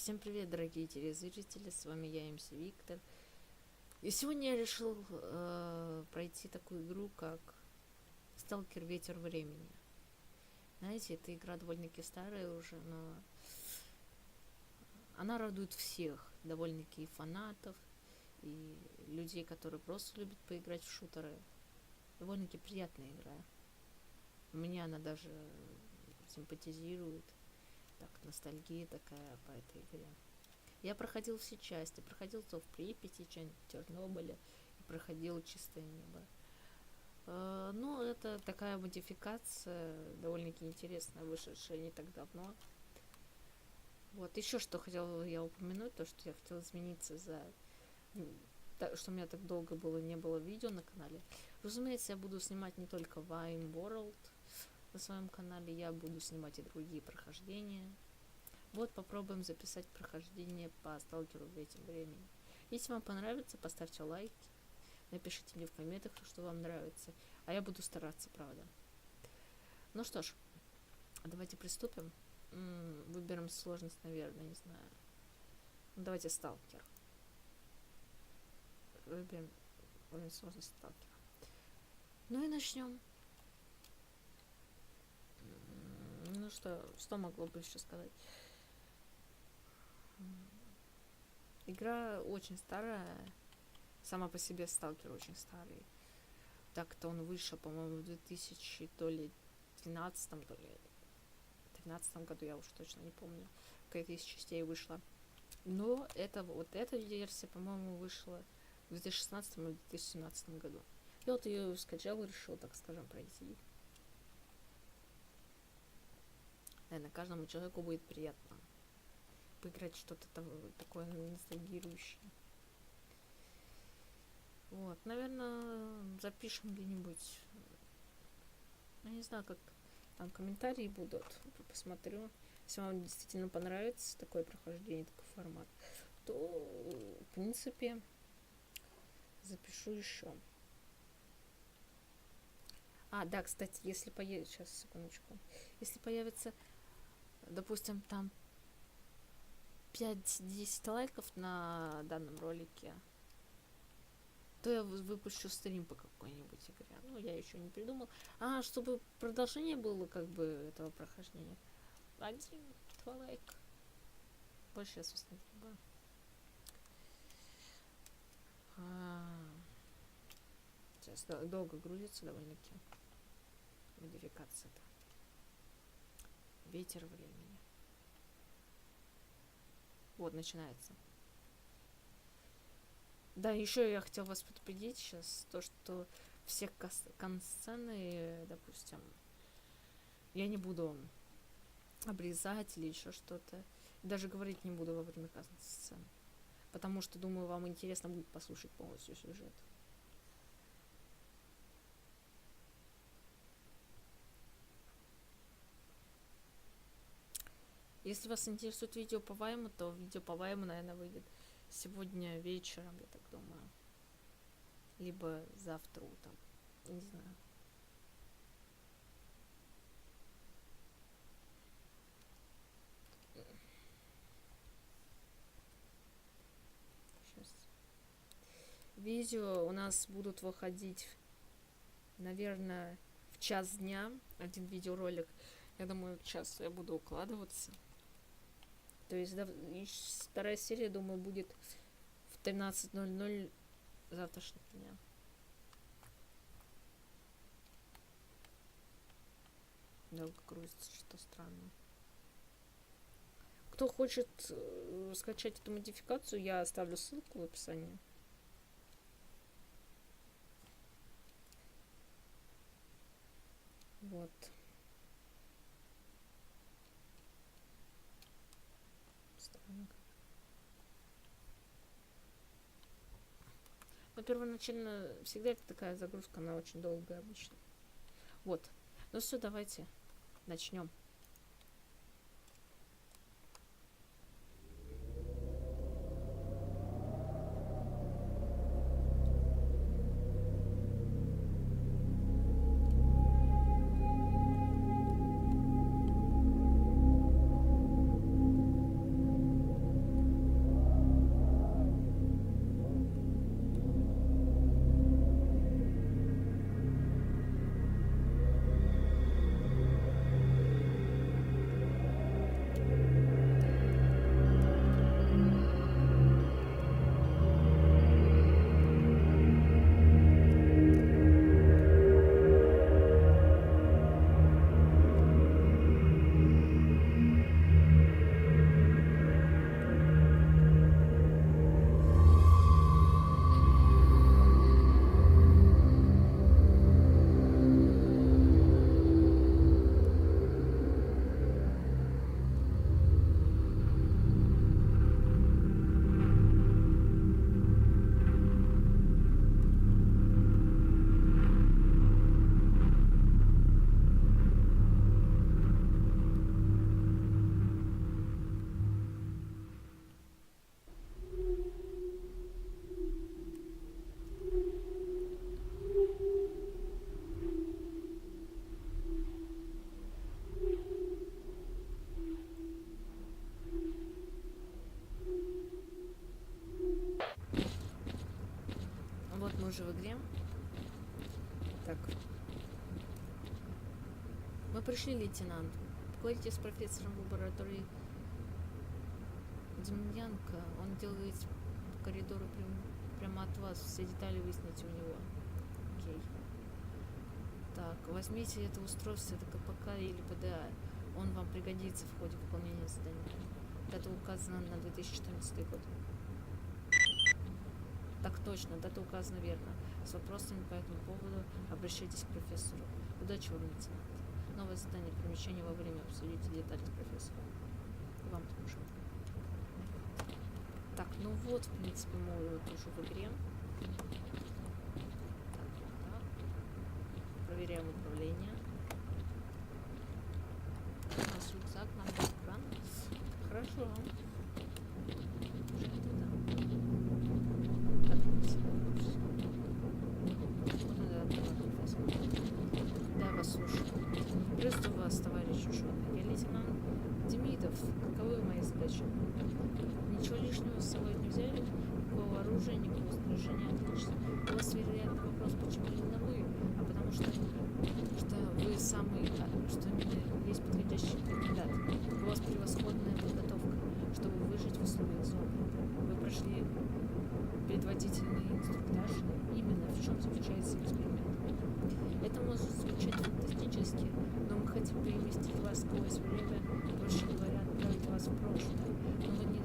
Всем привет, дорогие телезрители, с вами я, МС Виктор. И сегодня я решил пройти такую игру, как Сталкер Ветер Времени. Знаете, эта игра довольно-таки старая уже, но она радует всех, довольно-таки и фанатов, и людей, которые просто любят поиграть в шутеры. Довольно-таки приятная игра. Мне она даже симпатизирует. Так, ностальгия такая по этой игре. Я проходил все части. Проходил то в Припяти, Чернобыле, и проходил Чистое небо. Ну, это такая модификация, довольно-таки интересная, вышедшая не так давно. Вот, еще что хотела я упомянуть, то, что я хотела измениться что у меня так долго не было видео на канале. Разумеется, я буду снимать не только Vine World на своем канале, я буду снимать и другие прохождения. Вот, попробуем записать прохождение по Сталкеру Ветер Времени. Если вам понравится, поставьте лайк, напишите мне в комментах, что вам нравится. А я буду стараться, правда. Ну что ж, давайте приступим. Выберем сложность, наверное, не знаю. Ну, давайте Сталкер. Выберем сложность Сталкера. Ну и начнем. Ну что могло бы еще сказать? Игра очень старая. Сама по себе Сталкер очень старый. Так-то он вышел, по-моему, в 2012, то ли 2013 году, я уж точно не помню, какая-то из частей вышла. Но эта версия, по-моему, вышла в 2016 или 2017 году. Я вот ее скачал и решил, так скажем, пройти. Наверное, каждому человеку будет приятно поиграть что-то такое ностальгирующее. Вот, наверное, запишем где-нибудь. Я не знаю, как там комментарии будут. Посмотрю. Если вам действительно понравится такое прохождение, такой формат, то, в принципе, запишу еще. Да, кстати, если появится... Сейчас, секундочку. Если появится, допустим, там 5-10 лайков на данном ролике, то я выпущу стрим по какой-нибудь игре. Ну, я еще не придумал. Чтобы продолжение было, как бы, этого прохождения. 1-2 лайка. Больше я, собственно, не требую. Сейчас долго грузится довольно-таки модификация-то. Ветер времени. Вот, начинается. Да, еще я хотела вас предупредить сейчас, то, что все кансцены, допустим, я не буду обрезать или еще что-то. Даже говорить не буду во время кансцен. Потому что, думаю, вам интересно будет послушать полностью сюжет. Если вас интересует видео по Вайму, то видео по Вайму, наверное, выйдет сегодня вечером, я так думаю. Либо завтра утром. Не знаю. Сейчас. Видео у нас будут выходить, наверное, в час дня. Один видеоролик. Я думаю, в час я буду укладываться. То есть вторая серия, думаю, будет в 13:00 завтрашнего дня. Долго грузится, что странно. Кто хочет скачать эту модификацию, я оставлю ссылку в описании. Вот. Странно. Но первоначально всегда такая загрузка, она очень долгая обычно. Вот. Ну все, давайте начнем. уже в игре. Так. Мы пришли, лейтенант. Поговорите с профессором в лаборатории Демьянко. Он делает в коридору прямо от вас. Все детали выясните у него. Окей. Так, возьмите это устройство, это КПК или ПДА. Он вам пригодится в ходе выполнения задания. Дата указана на 2014 год. Так точно, дата указана верно. С вопросами по этому поводу обращайтесь к профессору. Удачи вам, лейтенант. Новое задание, перемещение во время. Обсудите детали с профессором. И вам тоже. Так, ну вот, в принципе, мы вот уже в игре. Так. Проверяем управление. У нас рюкзак, нам экран. Хорошо. Да, вас слушаю. Приветствую вас, товарищ ученый. Я лейтенант Демидов. Каковы мои задачи? Ничего лишнего с собой не взяли? Никакого оружия, никакого снаряжения. Отлично. У вас, вероятно, вопрос, почему именно вы? А потому что вы самый, что именно есть подходящий кандидат. У вас превосходная подготовка, чтобы выжить в условиях зоны. Вы прошли предварительный инструктаж. Именно в чем заключается эксперимент. Это может звучать фантастически, но мы хотим переместить вас сквозь время, проще говоря, отправить вас в прошлое. Но вы не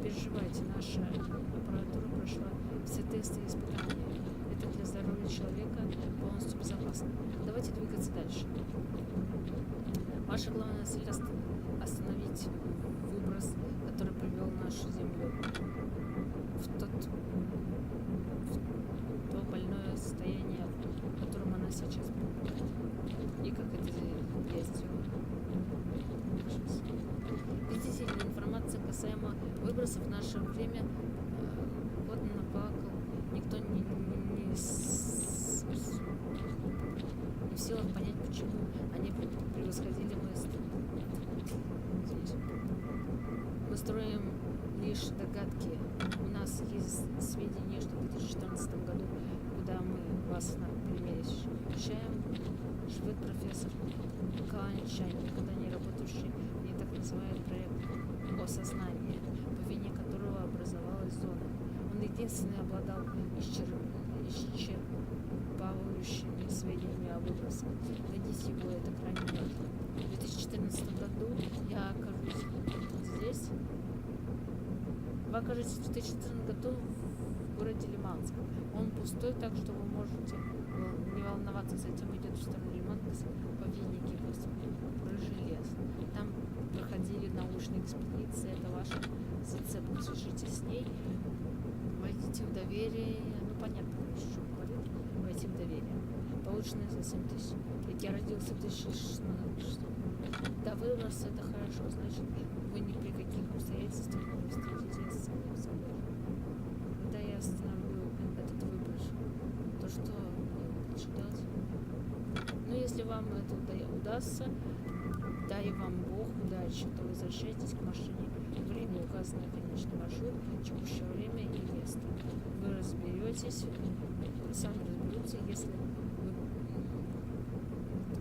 переживайте, наша аппаратура прошла все тесты и испытания. Это для здоровья человека полностью безопасно. Давайте двигаться дальше. Ваша главная цель остановить выброс, который привел нашу Землю в то больное состояние, в котором она сейчас пребывает. И как это я сделала. Видите ли, информация касаемо выбросов в наше время вот наплакал. Никто не в силах понять, почему они превосходили мысли. Мы строим лишь догадки. У нас есть сведения, что в 2014 году, куда мы вас перемещаем, живет профессор Каланчай, никогда не работавший, и так называемый проект осознания, по вине которого образовалась зона. Он единственный обладал исчерпывающими сведениями о выбросах. Найдите его, это крайне важно. В 2014 году я окажусь здесь. Вы окажетесь в 2014 году в городе Лиманск. Он пустой, так что вы можете не волноваться. Затем идет в сторону Лиманска по Виннике, рыжий лес. Там проходили научные экспедиции. Это ваша зацепка. Свяжитесь с ней. Войдите в доверие. Ну, понятно, что говорит. Войти в доверие. Полученное за 7 тысяч. Ведь я родился в 2016. Да, выброс это хорошо. Значит, вы ни при каких обстоятельствах не встретите с самим собой. Когда я остановлю этот выброс, то что лучше делать? Ну, если вам это удастся, дай вам Бог удачи, то возвращайтесь к машине. Время указано, конечный маршрут, текущее время и место. Вы разберетесь, сами разберутся, если вы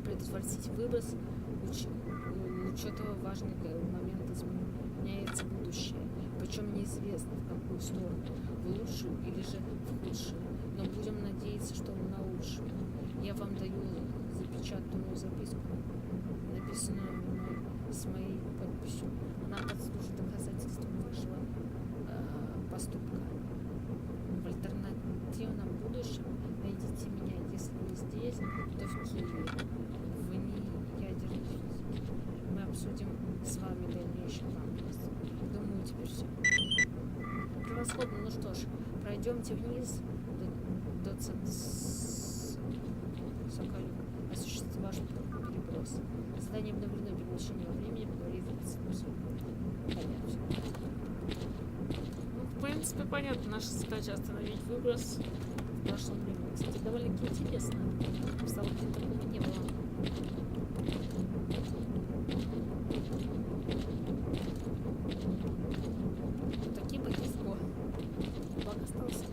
предотвратите выброс, учетывая важный момент изменяется будущее. Причем неизвестно, в какую сторону, в лучшую или же в худшую. Но будем надеяться, что на лучшую. Я вам даю запечатанную записку, написанную мной с моей подписью. Она послужит доказательством вашего поступка. В альтернативном будущем найдите меня. Если вы здесь, то в Киеве. В неядерной физике. Мы обсудим с вами дальнейший план. Думаю, теперь все. Превосходно. Ну что ж, пройдемте вниз до Соколюк. Осуществить ваш переброс. Задание обновлено, перемещение во времени, поговорит с понятно. Ну, в принципе, понятно. Наша задача остановить выброс в прошлом времени. Кстати, довольно-таки интересно. В Сталкере такого не было. Такие боги. О, баг остался.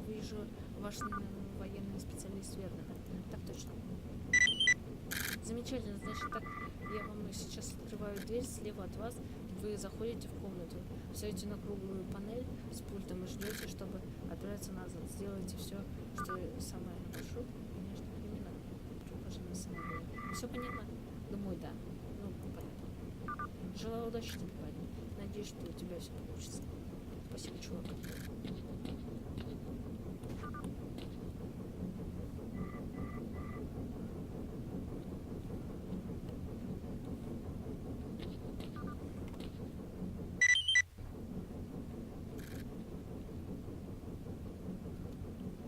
вижу, ваш военный специалист верно. Так точно. Замечательно, значит так, я вам сейчас открываю дверь слева от вас, вы заходите в комнату, встаете на круглую панель с пультом и ждете, чтобы отправиться назад. Сделайте все, что я сама напишу, конечно, именно предложено самое. Все понятно? Думаю, да. Ну, понятно. Желаю удачи тебе, парень. Надеюсь, что у тебя все получится. Спасибо, чувак.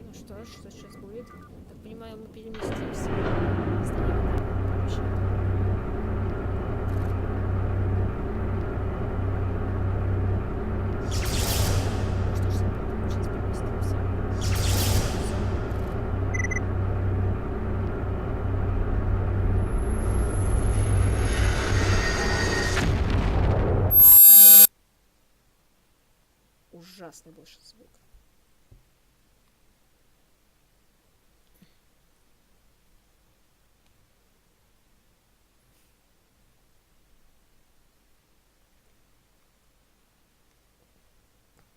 Ну что ж, что сейчас будет? Так понимаю, мы переместимся в здание помещения. Ужасный был звук.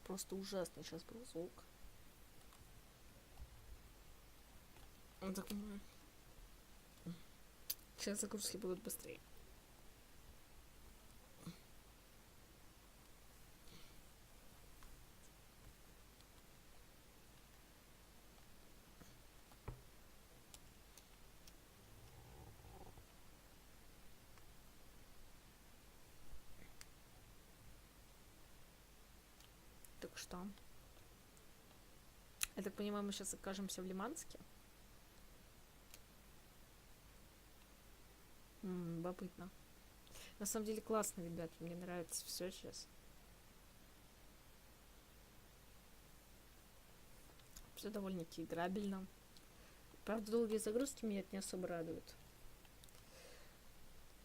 Просто ужасный сейчас был звук. Он так... Сейчас загрузки будут быстрее. Так что? Я так понимаю, мы сейчас окажемся в Лиманске. Любопытно. На самом деле классно, ребят. Мне нравится все сейчас. Все довольно-таки играбельно. Правда, долгие загрузки меня это не особо радуют.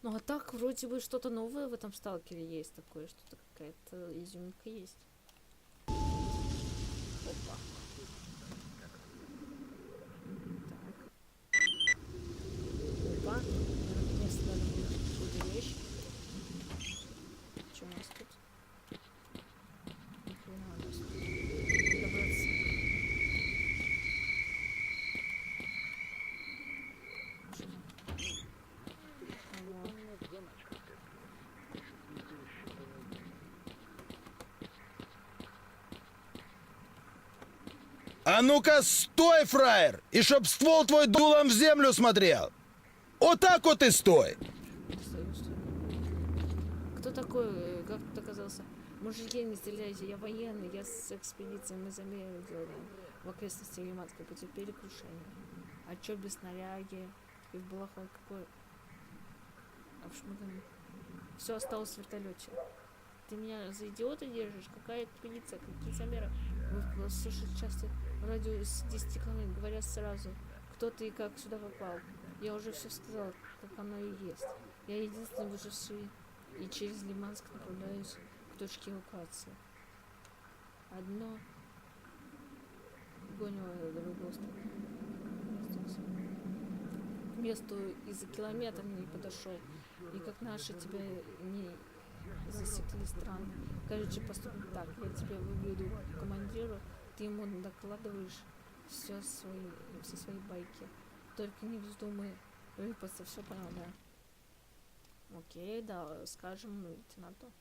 Ну а так, вроде бы что-то новое в этом сталкере есть такое, что-то какая-то изюминка есть. Опа. Так. Опа. Наконец-то надо будет какую-то вещь. Что у нас тут? Ни хрена у нас тут. Добраться. А ну-ка, стой, фраер! И чтоб ствол твой дулом в землю смотрел! Вот так вот и стой! Кто такой? Как тут оказался? Мужики, не стреляйте, я военный, я с экспедицией, мы замерили в окрестности Лиманской потерпели крушение. А чё без снаряги? И в Балахой какой? А почему там? Все осталось в вертолете. Ты меня за идиота держишь? Какая экспедиция? Какие замеры? Вы слышите часто радио с 10 километров, говорят сразу, кто ты и как сюда попал. Я уже все сказала, как оно и есть. Я единственный выживший и через Лиманск направляюсь к точке эвакуации. Одно гоню другого к месту из-за километра не подошел. И как наши тебя не засекли странно. Короче, поступим так. Я тебя выведу к командиру, ты ему докладываешь все свои байки. Только не вздумай выпасться, все понял, да? Окей, да, скажем лейтенанту.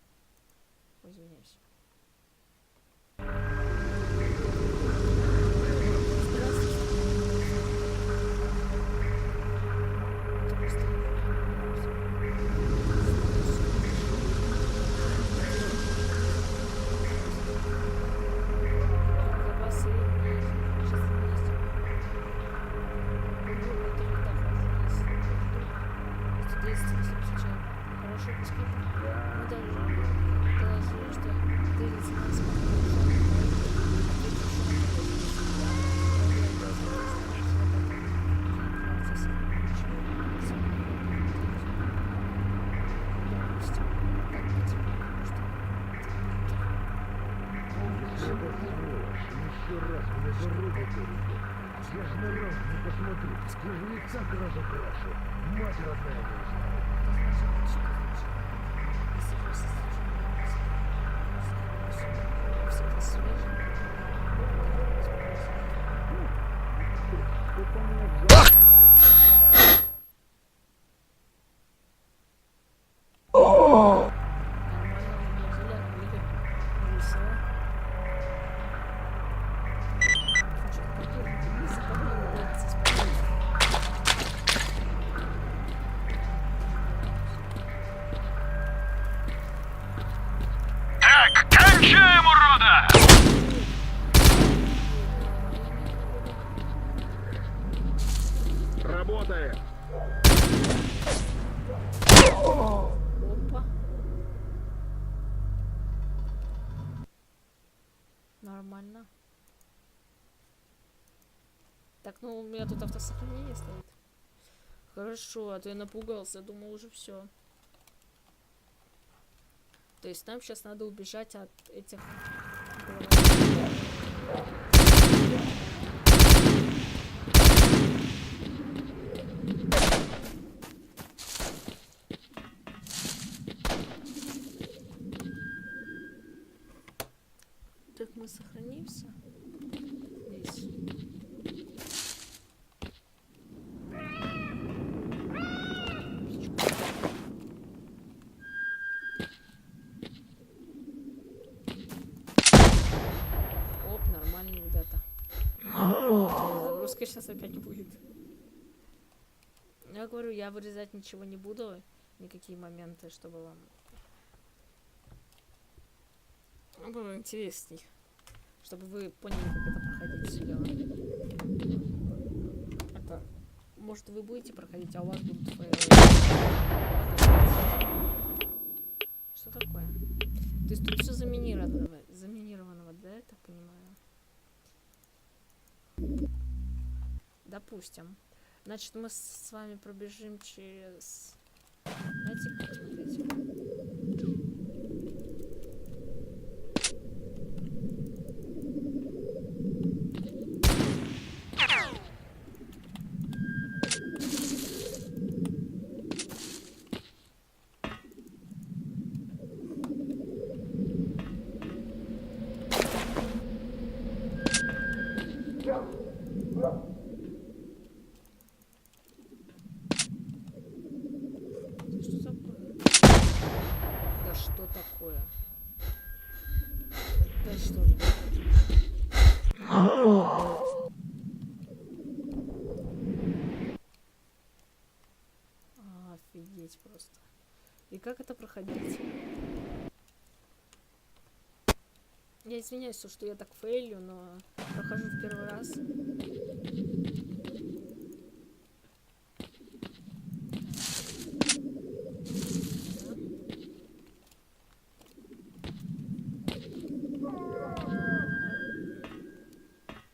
Извиняюсь. Хорошо, мы даже доложили, что Я ж на рожу не посмотрю. Я же не так разукрашу. Мать родная не узнает. Кончаем, урода! Работает. Опа. Нормально. Так, ну у меня тут автосохранение стоит. Хорошо, а то я напугался, думал уже все. То есть нам сейчас надо убежать от этих... Так, мы сохранимся. Здесь. Оп, нормально, ребята. Загрузка сейчас опять будет. Я говорю, я вырезать ничего не буду. Никакие моменты, чтобы вам было интересней. Чтобы вы поняли, как это проходить все дело. Это, может, вы будете проходить, а у вас будут фейлы. Что такое? То есть тут все заминированного, да, я так понимаю? Допустим. Значит, мы с вами пробежим через... Знаете, как смотрите? Что такое? Да что такое? Да что же? Офигеть просто. И как это проходить? Я извиняюсь, что я так фейлю, но прохожу в первый раз.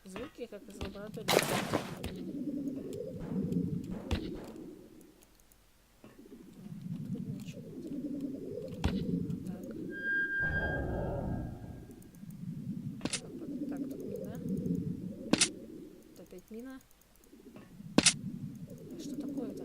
Звуки, как из лаборатории. Тут ничего нет. Так, тут мина. Тут опять мина. Да что такое-то?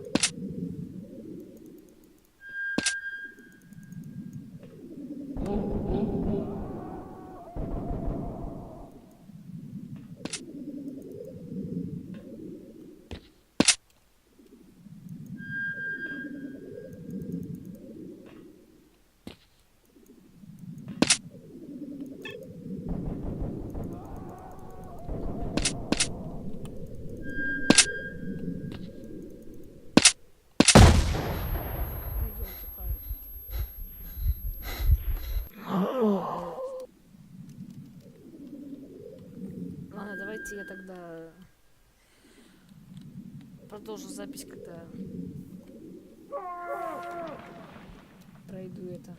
Ладно, давайте я тогда продолжу запись, когда пройду это.